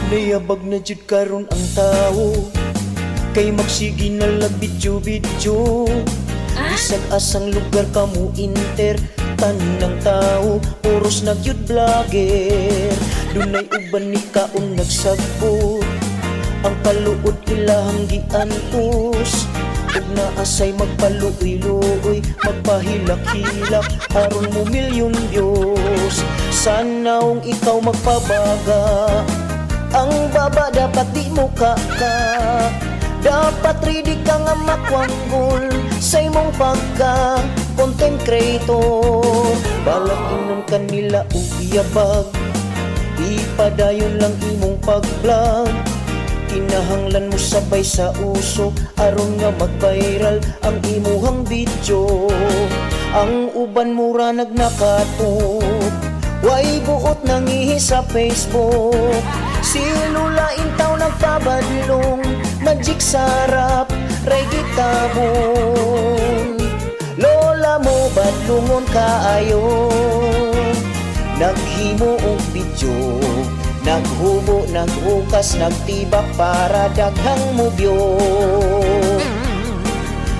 Nayabag na jud karon ang tao, kay magsigi na lang bidyo-bidyo. Bisag asang lugar kamo inter, tanang tao puros nagyud vlogger. Dunay uban ni kaon nagsagpo, ang paluod ilahang giantos. Ug naasay magpaluoy-luoy, magpahilak-hilak aron mo milyon views. Sanaong ikaw magpabaga, ang baba dapat di mo kaka. Dapat ready ka nga makwanggol sa imong pagka content creator. Balak inon kanila og iyabag, ipadayon lang imong pag-vlog. Kinahanglan mo sabay sa uso aron nga mag-viral ang imuhang video. Ang uban mura nagnakatok, way buot nangihi sa Facebook. Si Lula Intaw nagpabadlong, magic sarap, reggae tabon. Lola mo badlungon kaayo, naghimo og video, naghubo, naghukas, nagtibak para daghang mo view.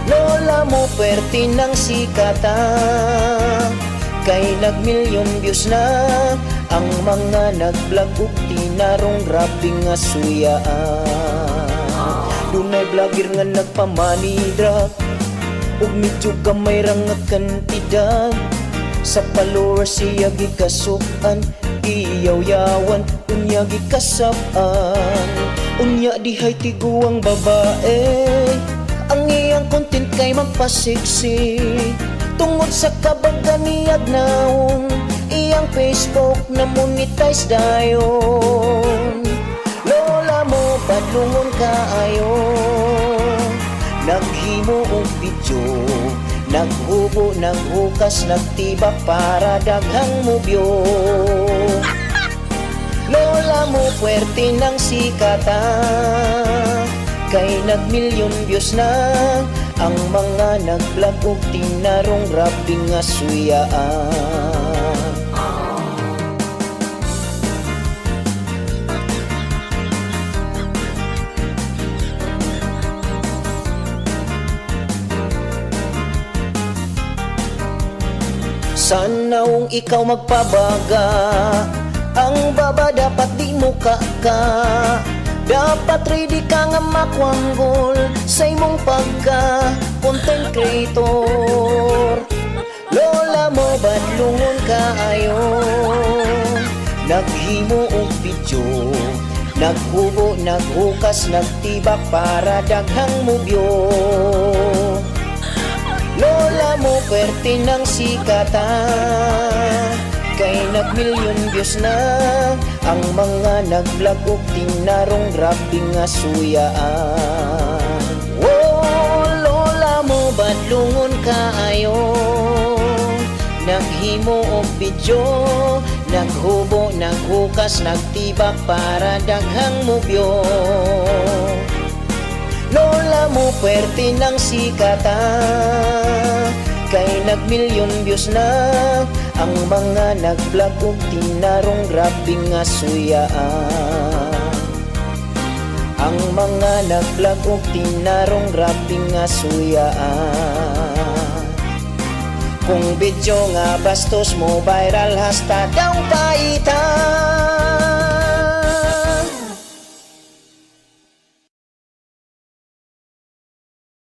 Lola mo perti ng sikata, kay nag-million views na ang mga nag-vlog ug tinarong grabe nga suyaan. Dunay vlogger nga nagpamanidrak ug medyo gamay ra nga kantidad. Sa followers siya gikasukan, iyaw-yawan, unya gikasapan. Unya dihay tiguang babae, ang iyang content kay magpasiksi. Tungod sa kabaga niyag naong, iyang Facebook na monetize dayon. Lola mo badlungon kaayo, naghimo og video, naghubo, naghukas, nagtibak para daghang mo view. Lola mo puwerte ng sikata, kay nag-million views na ang mga nag-vlog ug tinarong grabe nga suyaan. Sanaong ikaw magpabaga, ang baba dapat di mo kaka. Dapat ready ka nga makwanggol sa imong pagka content creator. Lola mo badlungon kaayo, naghimo og video, naghubo, naghukas, nagtibak para daghang mo view. Lola mo pwerte ng sikata, kay nag-million views na ang mga nag-vlog ug tinarong grabe nga suyaan. Oh, lola mo badlungon kaayo, naghimo og video, naghubo, naghukas, nagtibak para daghang mo view. Lola mo pwerte ng sikata, kay nag-million views na ang mga nag-vlog ug tinarong grabe nga suyaan. Ang mga nag-vlog ug tinarong grabe nga suyaan. Kung video nga bastos mo viral hasta daw paitan.